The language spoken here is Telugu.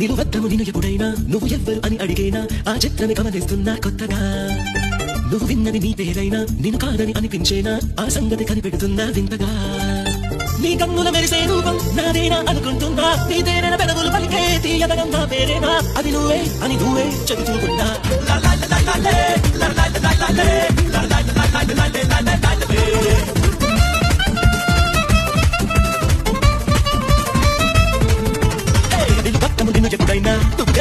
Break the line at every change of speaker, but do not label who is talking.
నిలువద్దము నిన్ను ఎప్పుడైనా నువ్వు ఎవ్వరు అని అడిగేనా ఆ చిత్రమే గమనిస్తున్నా కొత్తగా నువ్వు విన్నది నీ పేరైనా నిన్ను కాదని అనిపించేనా ఆ సంగతి కనిపెడుతున్నా వింతగా నీ కన్నుల మెరిసే రూపం నాదేనా అనుకుంటున్నా నీ తేనెల పెదవులు పలికే తీయదనం నా పేరేనా అది నువ్వే అని నువ్వే చెబుతున్నా నిలువద్దము నిన్ను ఎప్పుడైనా నువ్వు